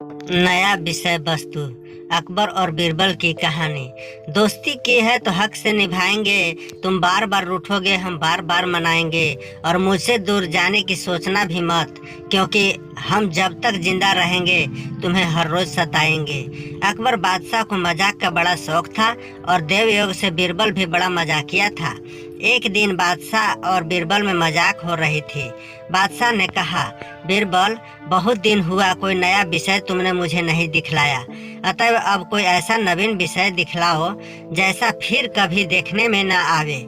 नया विषय वस्तु। अकबर और बीरबल की कहानी। दोस्ती की है तो हक से निभाएंगे। तुम बार बार रूठोगे, हम बार बार मनाएंगे। और मुझसे दूर जाने की सोचना भी मत, क्योंकि हम जब तक जिंदा रहेंगे तुम्हें हर रोज सताएंगे। अकबर बादशाह को मजाक का बड़ा शौक था और देवयोग से बीरबल भी बड़ा मजाकिया था। एक दिन बादशाह और बीरबल में मजाक हो रही थी। बादशाह ने कहा, बीरबल, बहुत दिन हुआ कोई नया विषय तुमने मुझे नहीं दिखलाया, अतः अब कोई ऐसा नवीन विषय दिखलाओ जैसा फिर कभी देखने में न आवे।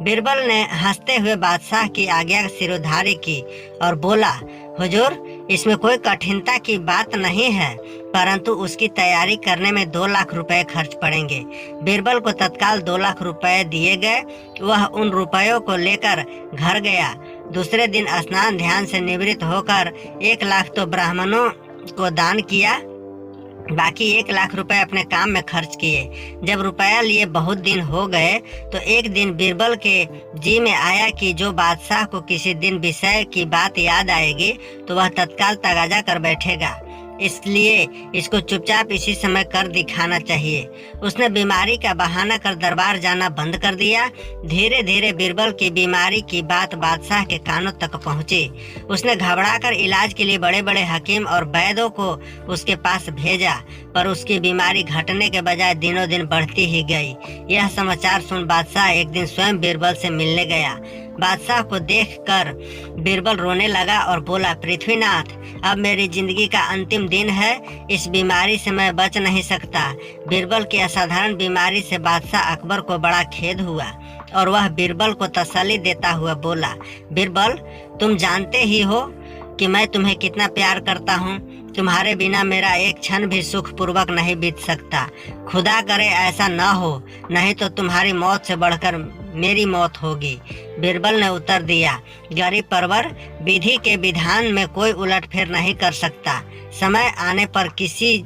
बीरबल ने हंसते हुए बादशाह की आज्ञा सिरोधारी की और बोला, हुजूर, इसमें कोई कठिनता की बात नहीं है, परंतु उसकी तैयारी करने में 2 लाख रुपए खर्च पड़ेंगे। बीरबल को तत्काल 2 लाख रुपए दिए गए। वह उन रुपयों को लेकर घर गया। दूसरे दिन स्नान ध्यान से निवृत्त होकर 1 लाख तो ब्राह्मणों को दान किया, बाकी 1 लाख रुपए अपने काम में खर्च किए। जब रुपया लिए बहुत दिन हो गए तो एक दिन बीरबल के जी में आया कि जो बादशाह को किसी दिन विषय की बात याद आएगी तो वह तत्काल तगाजा कर बैठेगा, इसलिए इसको चुपचाप इसी समय कर दिखाना चाहिए। उसने बीमारी का बहाना कर दरबार जाना बंद कर दिया। धीरे धीरे बीरबल की बीमारी की बात बादशाह के कानों तक पहुंची। उसने घबराकर इलाज के लिए बड़े बड़े हकीम और वैद्यों को उसके पास भेजा, पर उसकी बीमारी घटने के बजाय दिनों दिन बढ़ती ही गई। यह समाचार सुन बादशाह एक दिन स्वयं बीरबल से मिलने गया। बादशाह को देखकर बीरबल रोने लगा और बोला, पृथ्वीनाथ, अब मेरी जिंदगी का अंतिम दिन है। इस बीमारी से मैं बच नहीं सकता। बीरबल की असाधारण बीमारी से बादशाह अकबर को बड़ा खेद हुआ और वह बीरबल को तसल्ली देता हुआ बोला, बीरबल, तुम जानते ही हो कि मैं तुम्हें कितना प्यार करता हूँ। तुम्हारे बिना मेरा एक क्षण भी सुख पूर्वक नहीं बीत सकता। खुदा करे ऐसा न हो, नहीं तो तुम्हारी मौत से बढ़कर मेरी मौत होगी। बीरबल ने उत्तर दिया, गरीब परवर, विधि के विधान में कोई उलटफेर नहीं कर सकता। समय आने पर किसी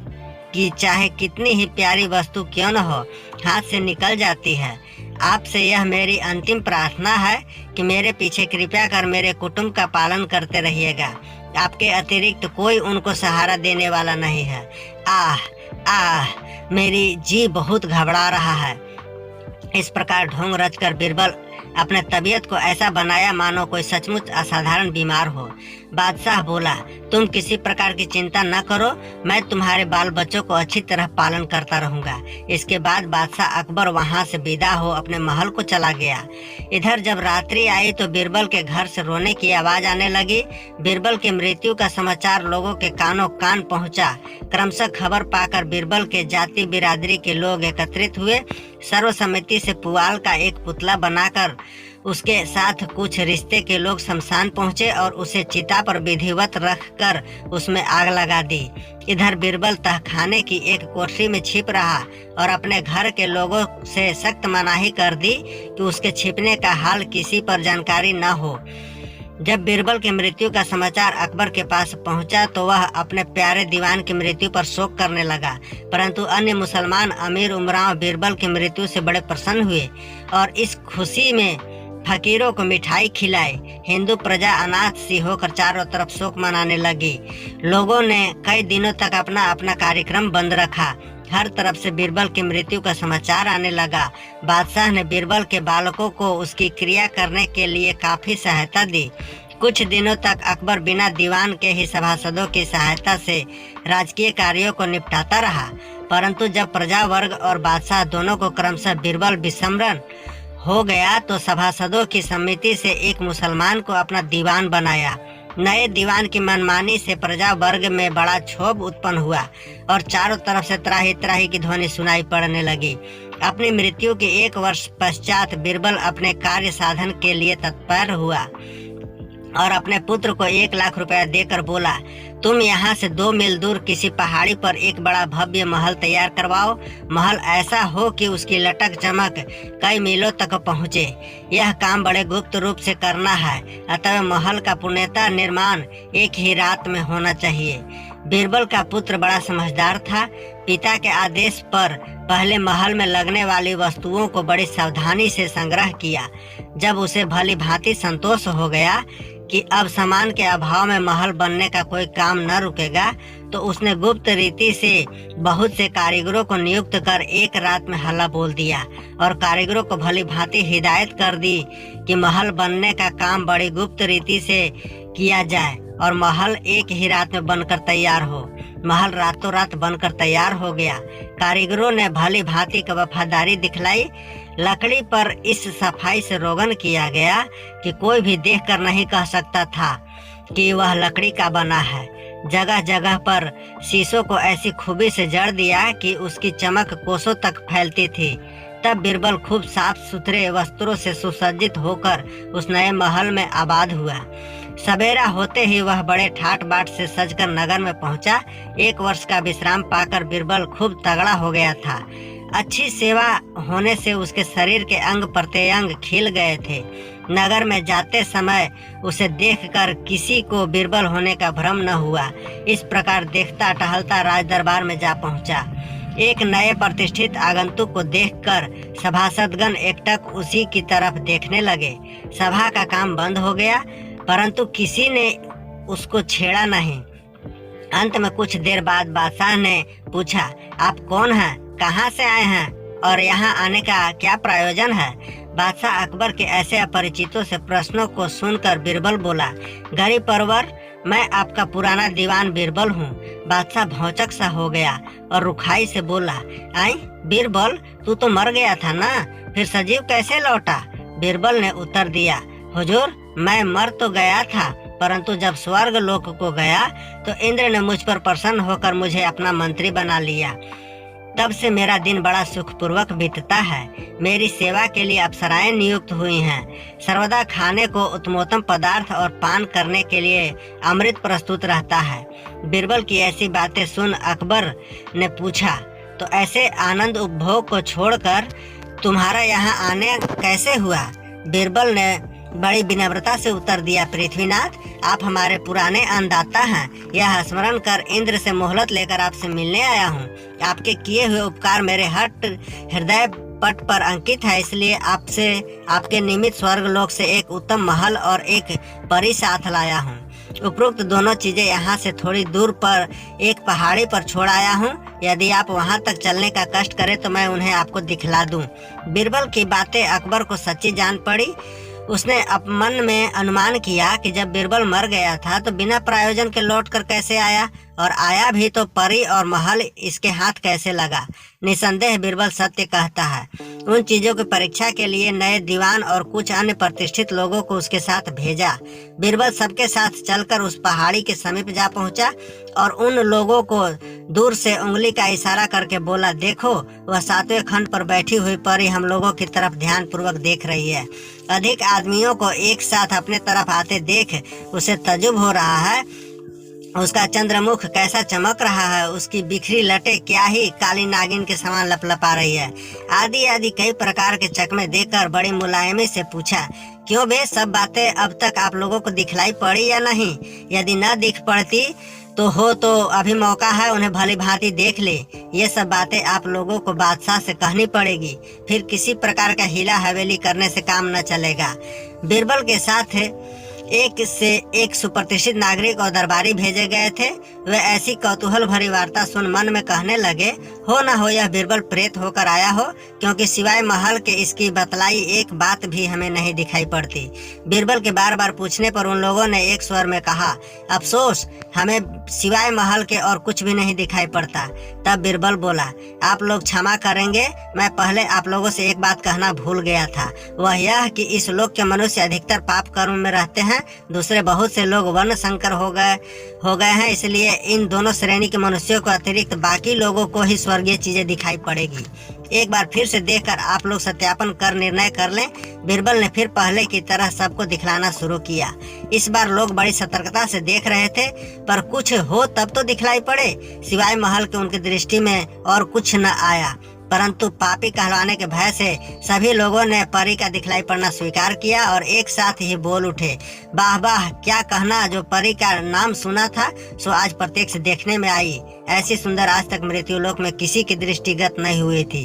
की चाहे कितनी ही प्यारी वस्तु क्यों न हो, हाथ से निकल जाती है। आपसे यह मेरी अंतिम प्रार्थना है कि मेरे पीछे कृपया कर मेरे कुटुंब का पालन करते रहिएगा। आपके अतिरिक्त कोई उनको सहारा देने वाला नहीं है। आह आह, मेरी जी बहुत घबरा रहा है। इस प्रकार ढोंग रचकर बीरबल अपने तबीयत को ऐसा बनाया मानो कोई सचमुच असाधारण बीमार हो। बादशाह बोला, तुम किसी प्रकार की चिंता न करो, मैं तुम्हारे बाल बच्चों को अच्छी तरह पालन करता रहूंगा। इसके बाद बादशाह अकबर वहां से विदा हो अपने महल को चला गया। इधर जब रात्रि आई तो बीरबल के घर से रोने की आवाज आने लगी। बीरबल की मृत्यु का समाचार लोगों के कानों कान पहुंचा। क्रमशः खबर पाकर बीरबल के जाति बिरादरी के लोग एकत्रित हुए। सर्वसम्मति से पुआल का एक पुतला बनाकर उसके साथ कुछ रिश्ते के लोग शमशान पहुंचे और उसे चिता पर विधिवत रखकर उसमें आग लगा दी। इधर बीरबल तहखाने की एक कोठरी में छिप रहा और अपने घर के लोगों से सख्त मनाही कर दी कि उसके छिपने का हाल किसी पर जानकारी न हो। जब बीरबल की मृत्यु का समाचार अकबर के पास पहुंचा तो वह अपने प्यारे दीवान की मृत्यु पर शोक करने लगा, परंतु अन्य मुसलमान अमीर उमराव बीरबल की मृत्यु से बड़े प्रसन्न हुए और इस खुशी में फकीरों को मिठाई खिलाई। हिंदू प्रजा अनाथ सी होकर चारों तरफ शोक मनाने लगी। लोगों ने कई दिनों तक अपना अपना कार्यक्रम बंद रखा। हर तरफ से बीरबल की मृत्यु का समाचार आने लगा। बादशाह ने बीरबल के बालकों को उसकी क्रिया करने के लिए काफी सहायता दी। कुछ दिनों तक अकबर बिना दीवान के ही सभासदों की सहायता से राजकीय कार्यों को निपटाता रहा, परंतु जब प्रजा वर्ग और बादशाह दोनों को क्रमशः बीरबल विस्मरण हो गया तो सभासदों की समिति से एक मुसलमान को अपना दीवान बनाया। नए दीवान की मनमानी से प्रजा वर्ग में बड़ा क्षोभ उत्पन्न हुआ और चारों तरफ से त्राही त्राही की ध्वनि सुनाई पड़ने लगी। अपनी मृत्यु के 1 वर्ष पश्चात बीरबल अपने कार्य साधन के लिए तत्पर हुआ और अपने पुत्र को 1 लाख रुपया देकर बोला, तुम यहाँ से 2 मील दूर किसी पहाड़ी पर एक बड़ा भव्य महल तैयार करवाओ। महल ऐसा हो कि उसकी लटक चमक कई मीलों तक पहुँचे। यह काम बड़े गुप्त रूप से करना है, अतः महल का पूर्णतः निर्माण एक ही रात में होना चाहिए। बीरबल का पुत्र बड़ा समझदार था। पिता के आदेश पर पहले महल में लगने वाली वस्तुओं को बड़ी सावधानी से संग्रह किया। जब उसे भली भांति संतोष हो गया कि अब सामान के अभाव में महल बनने का कोई काम न रुकेगा, तो उसने गुप्त रीति से बहुत से कारीगरों को नियुक्त कर एक रात में हल्ला बोल दिया और कारीगरों को भली भांति हिदायत कर दी कि महल बनने का काम बड़ी गुप्त रीति से किया जाए और महल एक ही रात में बनकर तैयार हो। महल रातों रात बनकर तैयार हो गया। कारीगरों ने भली भांति की वफादारी दिखलाई। लकड़ी पर इस सफाई से रोगन किया गया कि कोई भी देखकर नहीं कह सकता था कि वह लकड़ी का बना है। जगह जगह पर शीशों को ऐसी खूबी से जड़ दिया कि उसकी चमक कोसों तक फैलती थी। तब बीरबल खूब साफ सुथरे वस्त्रों से सुसज्जित होकर उस नए महल में आबाद हुआ। सवेरा होते ही वह बड़े ठाट बाट से सजकर नगर में पहुंचा। 1 वर्ष का विश्राम पाकर बीरबल खूब तगड़ा हो गया था। अच्छी सेवा होने से उसके शरीर के अंग प्रत्यंग खिल गए थे। नगर में जाते समय उसे देखकर किसी को बीरबल होने का भ्रम न हुआ। इस प्रकार देखता टहलता राज दरबार में जा पहुंचा। एक नए प्रतिष्ठित आगंतुक को देखकर सभासदगण एकटक उसी की तरफ देखने लगे। सभा का काम बंद हो गया, परंतु किसी ने उसको छेड़ा नहीं। अंत में कुछ देर बाद बादशाह ने पूछा, आप कौन हैं, कहाँ से आए हैं और यहाँ आने का क्या प्रयोजन है? बादशाह अकबर के ऐसे अपरिचितों से प्रश्नों को सुनकर बीरबल बोला, गरीब परवर, मैं आपका पुराना दीवान बीरबल हूँ। बादशाह भौचक सा हो गया और रुखाई से बोला, आई बीरबल, तू तो मर गया था ना, फिर सजीव कैसे लौटा? बीरबल ने उत्तर दिया, हुजूर, मैं मर तो गया था, परंतु जब स्वर्ग लोक को गया तो इंद्र ने मुझ पर प्रसन्न होकर मुझे अपना मंत्री बना लिया। तब से मेरा दिन बड़ा सुखपूर्वक बीतता है। मेरी सेवा के लिए अप्सराएं नियुक्त हुई हैं। सर्वदा खाने को उत्तमोत्तम पदार्थ और पान करने के लिए अमृत प्रस्तुत रहता है। बीरबल की ऐसी बातें सुन अकबर ने पूछा, तो ऐसे आनंद उपभोग को छोड़कर तुम्हारा यहाँ आने कैसे हुआ? बीरबल ने बड़ी विनम्रता से उत्तर दिया, पृथ्वीनाथ, आप हमारे पुराने अन्नदाता हैं। यह स्मरण कर इंद्र से मोहलत लेकर आपसे मिलने आया हूँ। आपके किए हुए उपकार मेरे हृदय पट पर अंकित है, इसलिए आपसे आपके निमित्त स्वर्गलोक से एक उत्तम महल और एक परी साथ लाया हूँ। उपरोक्त दोनों चीजें यहाँ से थोड़ी दूर पर एक पहाड़ी पर छोड़ आया हूँ। यदि आप वहाँ तक चलने का कष्ट करें तो मैं उन्हें आपको दिखला दूँ। बीरबल की बातें अकबर को सच्ची जान पड़ी। उसने मन में अनुमान किया कि जब बीरबल मर गया था तो बिना प्रयोजन के लौट कर कैसे आया, और आया भी तो परी और महल इसके हाथ कैसे लगा। निसंदेह बीरबल सत्य कहता है। उन चीजों की परीक्षा के लिए नए दीवान और कुछ अन्य प्रतिष्ठित लोगों को उसके साथ भेजा। बीरबल सबके साथ चलकर उस पहाड़ी के समीप जा पहुंचा और उन लोगों को दूर से उंगली का इशारा करके बोला, देखो, वह 7वें खंड पर बैठी हुई परी हम लोगों की तरफ ध्यान पूर्वक देख रही है। अधिक आदमियों को एक साथ अपने तरफ आते देख उसे तजुब हो रहा है। उसका चंद्रमुख कैसा चमक रहा है, उसकी बिखरी लटे क्या ही काली नागिन के समान लपलपा रही है। आदि आदि कई प्रकार के चकमे देकर बड़ी मुलायमी से पूछा, क्यों बे, सब बातें अब तक आप लोगों को दिखलाई पड़ी या नहीं? यदि न दिख पड़ती तो अभी मौका है, उन्हें भली भांति देख ले। ये सब बातें आप लोगों को बादशाह से कहनी पड़ेगी, फिर किसी प्रकार का हीला हवेली करने से काम न चलेगा। बीरबल के साथ एक से एक सुप्रतिष्ठित नागरिक और दरबारी भेजे गए थे। वे ऐसी कौतूहल भरी वार्ता सुन मन में कहने लगे, हो न हो यह बीरबल प्रेत होकर आया हो, क्योंकि सिवाय महल के इसकी बतलाई एक बात भी हमें नहीं दिखाई पड़ती। बीरबल के बार बार पूछने पर उन लोगों ने एक स्वर में कहा, अफसोस, हमें सिवाय महल के और कुछ भी नहीं दिखाई पड़ता। तब बीरबल बोला, आप लोग क्षमा करेंगे, मैं पहले आप लोगों से एक बात कहना भूल गया था। वह यह कि इस लोक के मनुष्य अधिकतर पाप कर्म में रहते हैं, दूसरे बहुत से लोग वर्ण संकर हो गए हैं, इसलिए इन दोनों श्रेणी के मनुष्यों को अतिरिक्त बाकी लोगों को ही स्वर्गीय चीजें दिखाई पड़ेगी। एक बार फिर से देखकर आप लोग सत्यापन कर निर्णय कर लें। बीरबल ने फिर पहले की तरह सबको दिखलाना शुरू किया। इस बार लोग बड़ी सतर्कता से देख रहे थे, पर कुछ हो तब तो दिखलाई पड़े। सिवाय महल के उनकी दृष्टि में और कुछ न आया, परंतु पापी कहलाने के भय से सभी लोगों ने परी का दिखलाई पड़ना स्वीकार किया और एक साथ ही बोल उठे, वाह वाह, क्या कहना, जो परी का नाम सुना था सो आज प्रत्यक्ष देखने में आई। ऐसी सुंदर आज तक मृत्युलोक में किसी की दृष्टिगत नहीं हुई थी।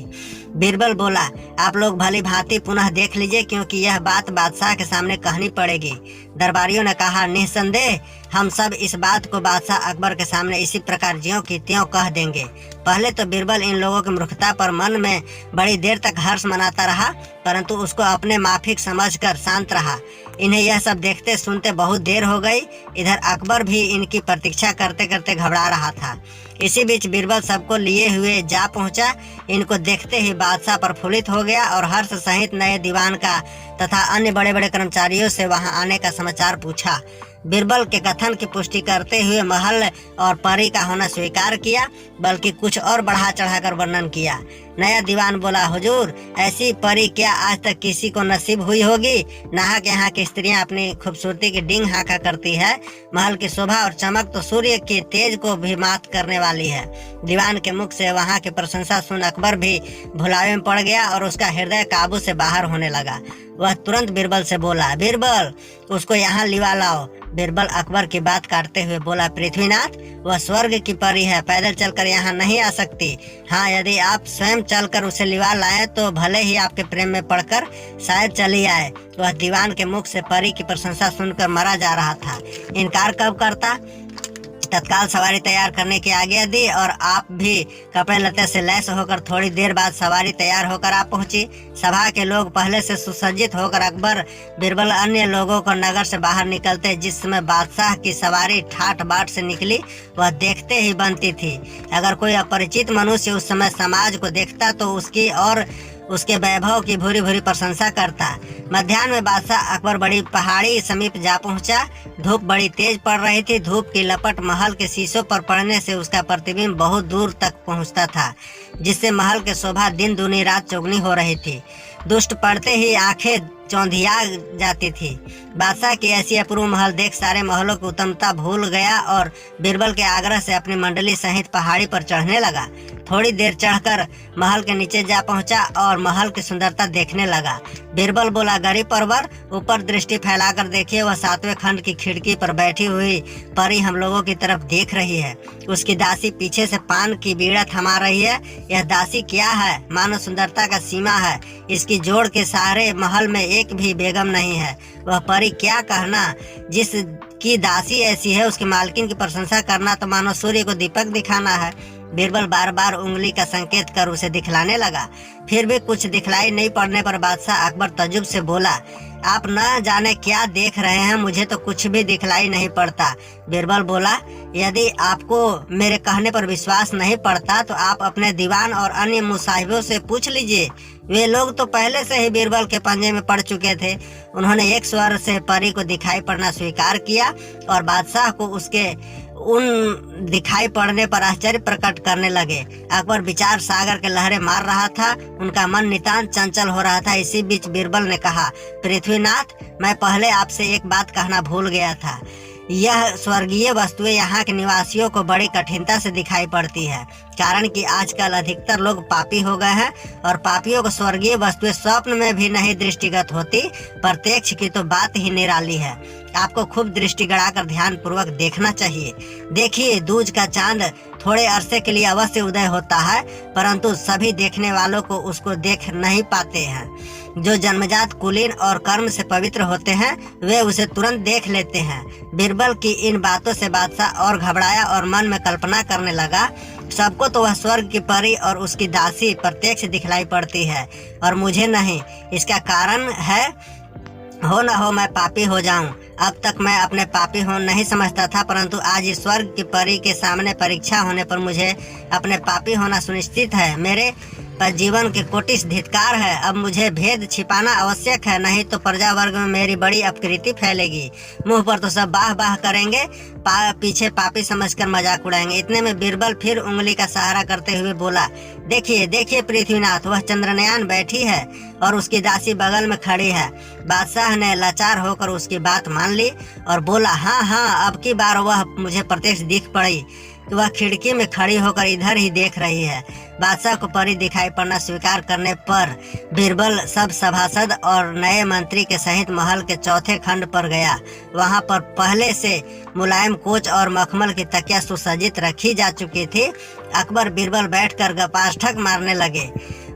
बीरबल बोला, आप लोग भली भांति पुनः देख लीजिए, क्योंकि यह बात बादशाह के सामने कहनी पड़ेगी। दरबारियों ने कहा, निस्संदेह हम सब इस बात को बादशाह अकबर के सामने इसी प्रकार ज्यों की त्यों कह देंगे। पहले तो बीरबल इन लोगों की मूर्खता पर मन में बड़ी देर तक हर्ष मनाता रहा, परंतु उसको अपने माफिक समझकर शांत रहा। इन्हें यह सब देखते सुनते बहुत देर हो गई। इधर अकबर भी इनकी प्रतीक्षा करते करते घबरा रहा था। इसी बीच बीरबल सबको लिए हुए जा पहुंचा। इनको देखते ही बादशाह प्रफुल्लित हो गया और हर्ष सहित नए दीवान का तथा अन्य बड़े बड़े कर्मचारियों से वहां आने का समाचार पूछा। बीरबल के कथन की पुष्टि करते हुए महल और परी का होना स्वीकार किया, बल्कि कुछ और बढ़ा चढ़ाकर वर्णन किया। नया दीवान बोला, हुजूर, ऐसी परी क्या आज तक किसी को नसीब हुई होगी। नाहक यहाँ की स्त्रियां अपनी खूबसूरती की डींग हाका करती है। महल की शोभा और चमक तो सूर्य के तेज को भी मात करने वाली है। दीवान के मुख से वहाँ की प्रशंसा सुन अकबर भी भुलावे में पड़ गया और उसका हृदय काबू से बाहर होने लगा। वह तुरंत बीरबल से बोला, बीरबल, उसको यहाँ लिवा लाओ। बीरबल अकबर की बात काटते हुए बोला, पृथ्वीनाथ, वह स्वर्ग की परी है, पैदल चलकर यहाँ नहीं आ सकती। हाँ, यदि आप स्वयं चलकर उसे लिवा लाए तो भले ही आपके प्रेम में पड़कर शायद चली आए। वह दीवान के मुख से परी की प्रशंसा सुनकर मरा जा रहा था। इनकार कब करता। तत्काल सवारी तैयार करने की आज्ञा दी और आप भी कपड़े लते से लैस होकर थोड़ी देर बाद सवारी तैयार होकर आ पहुंची। सभा के लोग पहले से सुसज्जित होकर अकबर, बीरबल अन्य लोगों को नगर से बाहर निकलते जिस समय बादशाह की सवारी ठाट बाट से निकली, वह देखते ही बनती थी। अगर कोई अपरिचित मनुष्य उस समय समाज को देखता तो उसकी और उसके वैभव की भूरी भूरी प्रशंसा करता। मध्याह्न में बादशाह अकबर बड़ी पहाड़ी समीप जा पहुंचा। धूप बड़ी तेज पड़ रही थी। धूप की लपट महल के शीशों पर पड़ने से उसका प्रतिबिंब बहुत दूर तक पहुंचता था, जिससे महल की शोभा दिन दूनी रात चौगुनी हो रही थी। दुष्ट पड़ते ही आंखें चौंधिया जाती थी। बादशाह की ऐसी अपूर्व महल देख सारे महलों की उत्तमता भूल गया और बीरबल के आग्रह से अपनी मंडली सहित पहाड़ी पर चढ़ने लगा। थोड़ी देर चढ़कर महल के नीचे जा पहुंचा और महल की सुंदरता देखने लगा। बीरबल बोला, गरीब परवर, ऊपर दृष्टि फैलाकर देखिए, वह 7वें खंड की खिड़की पर बैठी हुई परी हम लोगों की तरफ देख रही है। उसकी दासी पीछे से पान की बीड़ा थमा रही है। यह दासी क्या है, मानो सुंदरता का सीमा है। इसकी जोड़ के सारे महल में एक भी बेगम नहीं है। वह परी क्या कहना, जिस की दासी ऐसी है उसकी मालकिन की प्रशंसा करना तो मानो सूर्य को दीपक दिखाना है। बीरबल बार बार उंगली का संकेत कर उसे दिखलाने लगा। फिर भी कुछ दिखलाई नहीं पड़ने पर बादशाह अकबर तजुब से बोला, आप न जाने क्या देख रहे हैं, मुझे तो कुछ भी दिखलाई नहीं पड़ता। बीरबल बोला, यदि आपको मेरे कहने पर विश्वास नहीं पड़ता तो आप अपने दीवान और अन्य मुसाहिबों से पूछ लीजिए। वे लोग तो पहले से ही बीरबल के पंजे में पड़ चुके थे। उन्होंने एक स्वर से परी को दिखाई पड़ना स्वीकार किया और बादशाह को उसके उन दिखाई पड़ने पर आश्चर्य प्रकट करने लगे। अकबर विचार सागर के लहरें मार रहा था। उनका मन नितांत चंचल हो रहा था। इसी बीच बीरबल ने कहा, पृथ्वीनाथ, मैं पहले आपसे एक बात कहना भूल गया था। यह स्वर्गीय वस्तुएं यहाँ के निवासियों को बड़ी कठिनता से दिखाई पड़ती है, कारण कि आजकल अधिकतर लोग पापी हो गए हैं और पापियों को स्वर्गीय वस्तुएं स्वप्न में भी नहीं दृष्टिगत होती। प्रत्यक्ष की तो बात ही निराली है। आपको खूब दृष्टि गड़ाकर ध्यान पूर्वक देखना चाहिए। देखिए, दूज का चांद थोड़े अरसे के लिए अवश्य उदय होता है, परंतु सभी देखने वालों को उसको देख नहीं पाते हैं। जो जन्मजात कुलीन और कर्म से पवित्र होते हैं वे उसे तुरंत देख लेते हैं। बीरबल की इन बातों से बादशाह और घबराया और मन में कल्पना करने लगा, सबको तो वह स्वर्ग की परी और उसकी दासी प्रत्यक्ष दिखलाई पड़ती है और मुझे नहीं। इसका कारण है, हो न हो मैं पापी हो जाऊं। अब तक मैं अपने पापी हो नहीं समझता था, परंतु आज इस स्वर्ग की परी के सामने परीक्षा होने पर मुझे अपने पापी होना सुनिश्चित है। मेरे पर जीवन के कोटिश धिक्कार है। अब मुझे भेद छिपाना आवश्यक है, नहीं तो प्रजा वर्ग में मेरी बड़ी अपकृति फैलेगी। मुंह पर तो सब बाह बाह करेंगे, पीछे पापी समझकर मजाक उड़ाएंगे। इतने में बीरबल फिर उंगली का सहारा करते हुए बोला, देखिए देखिए पृथ्वीनाथ, वह चंद्रनयन बैठी है और उसकी दासी बगल में खड़ी है। बादशाह ने लाचार होकर उसकी बात मान ली और बोला, हाँ हाँ, अब की बार वह मुझे प्रत्यक्ष दिख पड़ी। वह खिड़की में खड़ी होकर इधर ही देख रही है। बादशाह को परी दिखाई पड़ना स्वीकार करने पर बीरबल सब सभासद और नए मंत्री के सहित महल के चौथे खंड पर गया। वहां पर पहले से मुलायम कोच और मखमल की तकिया सुसज्जित रखी जा चुकी थी। अकबर बीरबल बैठकर गपाष्ठक मारने लगे,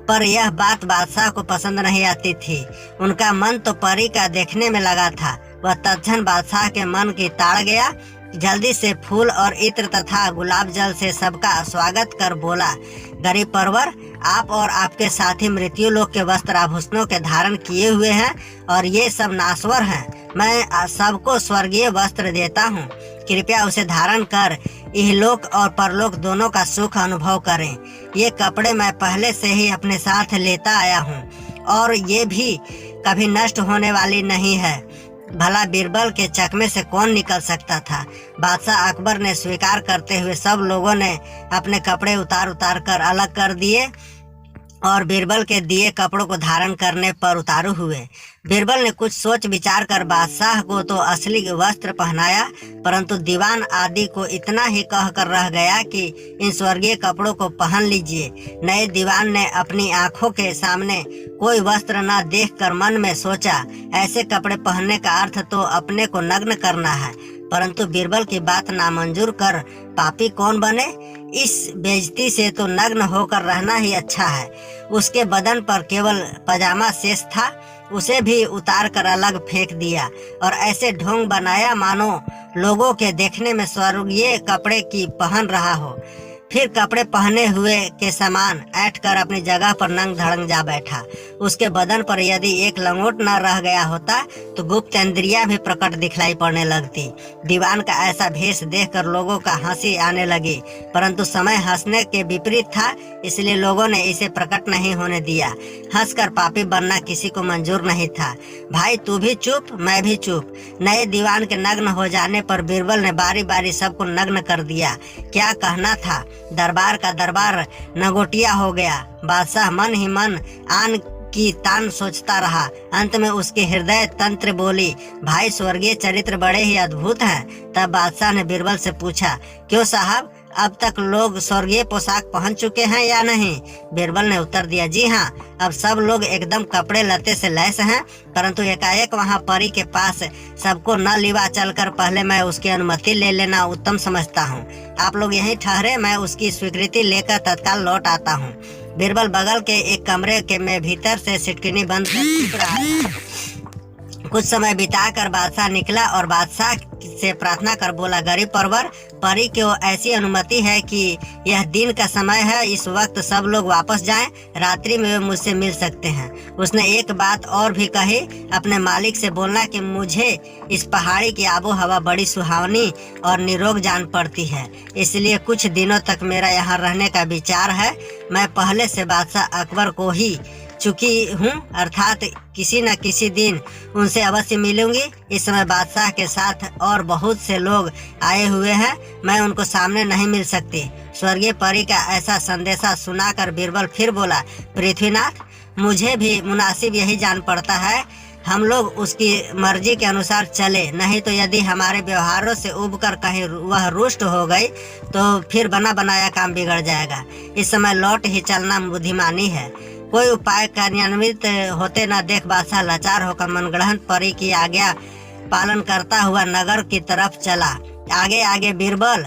पर यह बात बादशाह को पसंद नहीं आती थी। उनका मन तो परी का देखने में लगा था। वह तत्क्षण बादशाह के मन की ताड़ गया। जल्दी से फूल और इत्र तथा गुलाब जल से सबका स्वागत कर बोला, गरीब परवर, आप और आपके साथी मृत्यु लोक के वस्त्र आभूषणों के धारण किए हुए हैं और ये सब नाश्वर हैं। मैं सबको स्वर्गीय वस्त्र देता हूँ। कृपया उसे धारण कर इहलोक और परलोक दोनों का सुख अनुभव करें। ये कपड़े मैं पहले से ही अपने साथ लेता आया हूँ और ये भी कभी नष्ट होने वाली नहीं है। भला बीरबल के चकमे से कौन निकल सकता था। बादशाह अकबर ने स्वीकार करते हुए सब लोगों ने अपने कपड़े उतार उतार कर अलग कर दिए और बीरबल के दिए कपड़ों को धारण करने पर उतारू हुए। बीरबल ने कुछ सोच विचार कर बादशाह को तो असली वस्त्र पहनाया, परंतु दीवान आदि को इतना ही कहकर रह गया कि इन स्वर्गीय कपड़ों को पहन लीजिए। नए दीवान ने अपनी आंखों के सामने कोई वस्त्र न देखकर मन में सोचा, ऐसे कपड़े पहनने का अर्थ तो अपने को नग्न करना है। परंतु बीरबल की बात नामंजूर कर पापी कौन बने। इस बेइज्जती से तो नग्न होकर रहना ही अच्छा है। उसके बदन पर केवल पजामा शेष था, उसे भी उतार कर अलग फेंक दिया और ऐसे ढोंग बनाया मानो लोगों के देखने में स्वर्गीय कपड़े की पहन रहा हो। फिर कपड़े पहने हुए के समान ऐठ कर अपनी जगह पर नंग धड़ंग जा बैठा। उसके बदन पर यदि एक लंगोट न रह गया होता तो गुप्त इंद्रियां भी प्रकट दिखलाई पड़ने लगती। दीवान का ऐसा भेष देखकर लोगों का हंसी आने लगी, परंतु समय हंसने के विपरीत था, इसलिए लोगों ने इसे प्रकट नहीं होने दिया। हंसकर पापी बनना किसी को मंजूर नहीं था। भाई तू भी चुप, मैं भी चुप। नए दीवान के नग्न हो जाने पर बीरबल ने बारी बारी सबको नग्न कर दिया। क्या कहना था, दरबार का दरबार नगोटिया हो गया। बादशाह मन ही मन आन की तान सोचता रहा। अंत में उसके हृदय तंत्र बोली, भाई स्वर्गीय चरित्र बड़े ही अद्भुत हैं। तब बादशाह ने बीरबल से पूछा, क्यों साहब, अब तक लोग स्वर्गीय पोशाक पहन चुके हैं या नहीं? बीरबल ने उत्तर दिया, जी हाँ, अब सब लोग एकदम कपड़े लते से लैस हैं, परंतु एकाएक वहाँ परी के पास सबको न लिवा चलकर पहले मैं उसकी अनुमति ले लेना उत्तम समझता हूँ। आप लोग यहीं ठहरे, मैं उसकी स्वीकृति लेकर तत्काल लौट आता हूँ। बीरबल बगल के एक कमरे के में भीतर से सिटकिनी बंद कर चुप रहा। कुछ समय बिताकर बादशाह निकला और बादशाह से प्रार्थना कर बोला, गरीब परवर, परी को ऐसी अनुमति है कि यह दिन का समय है, इस वक्त सब लोग वापस जाएं, रात्रि में वे मुझसे मिल सकते हैं। उसने एक बात और भी कही, अपने मालिक से बोलना कि मुझे इस पहाड़ी की आबो हवा बड़ी सुहावनी और निरोग जान पड़ती है, इसलिए कुछ दिनों तक मेरा यहाँ रहने का विचार है। मैं पहले से बादशाह अकबर को ही चुकी हूँ, अर्थात किसी न किसी दिन उनसे अवश्य मिलूंगी। इस समय बादशाह के साथ और बहुत से लोग आए हुए हैं, मैं उनको सामने नहीं मिल सकती। स्वर्गीय परी का ऐसा संदेशा सुनाकर बीरबल फिर बोला, पृथ्वीनाथ, मुझे भी मुनासिब यही जान पड़ता है, हम लोग उसकी मर्जी के अनुसार चले, नहीं तो यदि हमारे व्यवहारों से उबकर कहीं वह रुष्ट हो गई तो फिर बना बनाया काम बिगड़ जाएगा। इस समय लौट ही चलना बुद्धिमानी है। कोई उपाय कार्यान्वित होते न देख बादशाह लाचार होकर मनगढ़ंत परी की आज्ञा पालन करता हुआ नगर की तरफ चला। आगे आगे बीरबल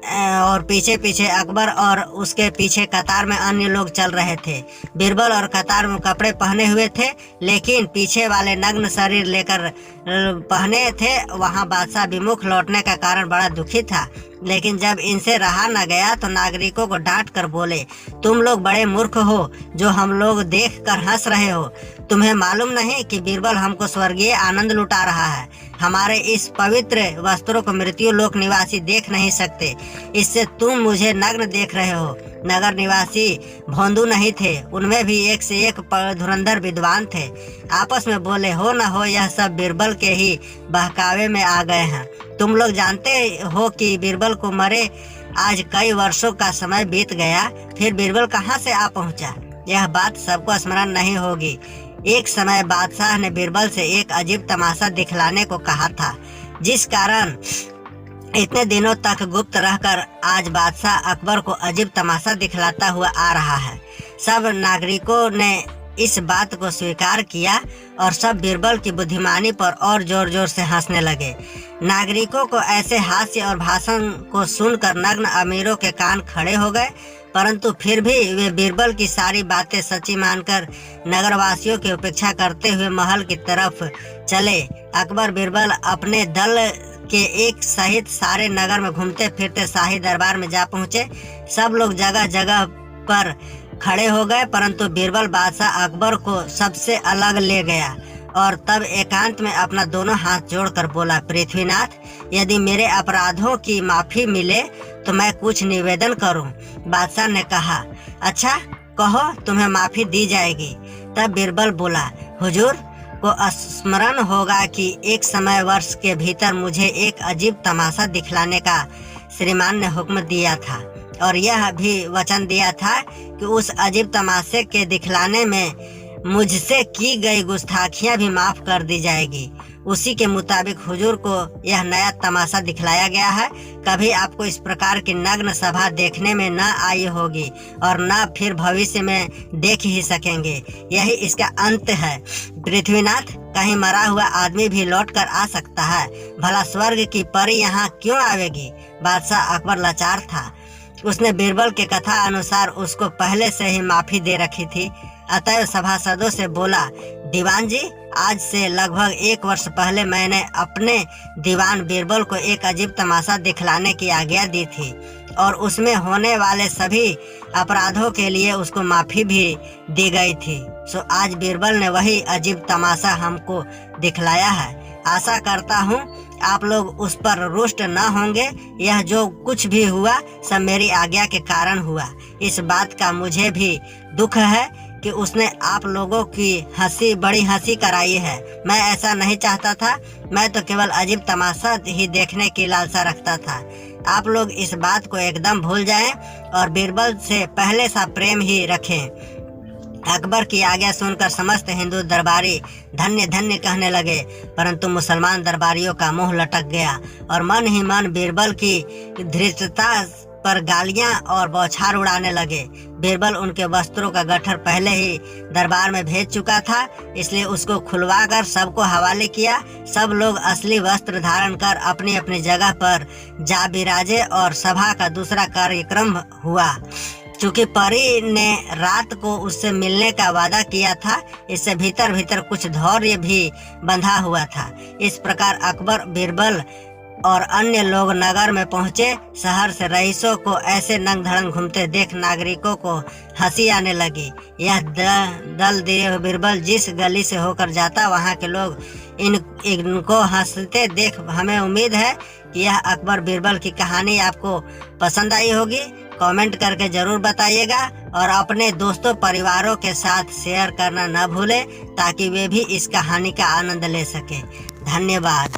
और पीछे पीछे अकबर और उसके पीछे कतार में अन्य लोग चल रहे थे। बीरबल और कतार में कपड़े पहने हुए थे, लेकिन पीछे वाले नग्न शरीर लेकर पहने थे। वहां बादशाह विमुख लौटने का कारण बड़ा दुखी था, लेकिन जब इनसे रहा न गया तो नागरिकों को डांट कर बोले, तुम लोग बड़े मूर्ख हो जो हम लोग देख कर हंस रहे हो। तुम्हें मालूम नहीं कि बीरबल हमको स्वर्गीय आनंद लुटा रहा है। हमारे इस पवित्र वस्त्रों को मृत्यु लोक निवासी देख नहीं सकते, इससे तुम मुझे नग्न देख रहे हो। नगर निवासी भोंदू नहीं थे, उनमें भी एक से एक धुरंधर विद्वान थे। आपस में बोले, हो न हो यह सब बीरबल के ही बहकावे में आ गए हैं। तुम लोग जानते हो कि बीरबल को मरे आज कई वर्षों का समय बीत गया, फिर बीरबल कहाँ से आ पहुँचा? यह बात सबको स्मरण नहीं होगी। एक समय बादशाह ने बीरबल से एक अजीब तमाशा दिखलाने को कहा था, जिस कारण इतने दिनों तक गुप्त रहकर आज बादशाह अकबर को अजीब तमाशा दिखलाता हुआ आ रहा है। सब नागरिकों ने इस बात को स्वीकार किया और सब बीरबल की बुद्धिमानी पर और जोर जोर से हंसने लगे। नागरिकों को ऐसे हास्य और भाषण को सुनकर नग्न अमीरों के कान खड़े हो गए, परंतु फिर भी वे बीरबल की सारी बातें सच्ची मानकर नगरवासियों की उपेक्षा करते हुए महल की तरफ चले। अकबर बीरबल अपने दल के एक सहित सारे नगर में घूमते फिरते शाही दरबार में जा पहुंचे। सब लोग जगह जगह पर खड़े हो गए, परंतु बीरबल बादशाह अकबर को सबसे अलग ले गया और तब एकांत में अपना दोनों हाथ जोड़कर बोला, पृथ्वीनाथ, यदि मेरे अपराधों की माफी मिले तो मैं कुछ निवेदन करूं। बादशाह ने कहा, अच्छा कहो, तुम्हें माफी दी जाएगी। तब बीरबल बोला, हुजूर को स्मरण होगा कि एक समय वर्ष के भीतर मुझे एक अजीब तमाशा दिखलाने का श्रीमान ने हुक्म दिया था और यह भी वचन दिया था कि उस अजीब तमाशे के दिखलाने में मुझसे की गई गुस्ताखियां भी माफ कर दी जाएगी। उसी के मुताबिक हुजूर को यह नया तमाशा दिखलाया गया है। कभी आपको इस प्रकार की नग्न सभा देखने में न आई होगी और न फिर भविष्य में देख ही सकेंगे। यही इसका अंत है। पृथ्वीनाथ, कहीं मरा हुआ आदमी भी लौट कर आ सकता है, भला स्वर्ग की परी यहाँ क्यों आवेगी? बादशाह अकबर लाचार था। उसने बीरबल के कथा अनुसार उसको पहले से ही माफी दे रखी थी। अतएव सभासदों से बोला, दीवान जी, आज से लगभग 1 वर्ष पहले मैंने अपने दीवान बीरबल को एक अजीब तमाशा दिखलाने की आज्ञा दी थी और उसमें होने वाले सभी अपराधों के लिए उसको माफी भी दी गई थी। सो आज बीरबल ने वही अजीब तमाशा हमको दिखलाया है। आशा करता हूँ आप लोग उस पर रुष्ट न होंगे। यह जो कुछ भी हुआ सब मेरी आज्ञा के कारण हुआ। इस बात का मुझे भी दुख है कि उसने आप लोगों की बड़ी हंसी कराई है। मैं ऐसा नहीं चाहता था, मैं तो केवल अजीब तमाशा ही देखने की लालसा रखता था। आप लोग इस बात को एकदम भूल जाएं और बीरबल से पहले सा प्रेम ही रखें। अकबर की आज्ञा सुनकर समस्त हिंदू दरबारी धन्य धन्य कहने लगे, परंतु मुसलमान दरबारियों का मुंह लटक गया और मन ही मन बीरबल की धृष्टता पर गालियां और बौछार उड़ाने लगे। बीरबल उनके वस्त्रों का गट्ठर पहले ही दरबार में भेज चुका था, इसलिए उसको खुलवाकर सबको हवाले किया। सब लोग असली वस्त्र धारण कर अपनी अपनी जगह पर जा विराजे और सभा का दूसरा कार्यक्रम हुआ। चूंकि परी ने रात को उससे मिलने का वादा किया था, इससे भीतर भीतर कुछ धैर्य भी बंधा हुआ था। इस प्रकार अकबर, बीरबल और अन्य लोग नगर में पहुंचे। शहर से रईसों को ऐसे नंग धड़ंग घूमते देख नागरिकों को हंसी आने लगी। यह दल बीरबल जिस गली से होकर जाता, वहां के लोग इनको हंसते देख हमें उम्मीद है कि यह अकबर बीरबल की कहानी आपको पसंद आई होगी। कमेंट करके जरूर बताइएगा और अपने दोस्तों परिवारों के साथ शेयर करना न भूलें ताकि वे भी इस कहानी का आनंद ले सके। धन्यवाद।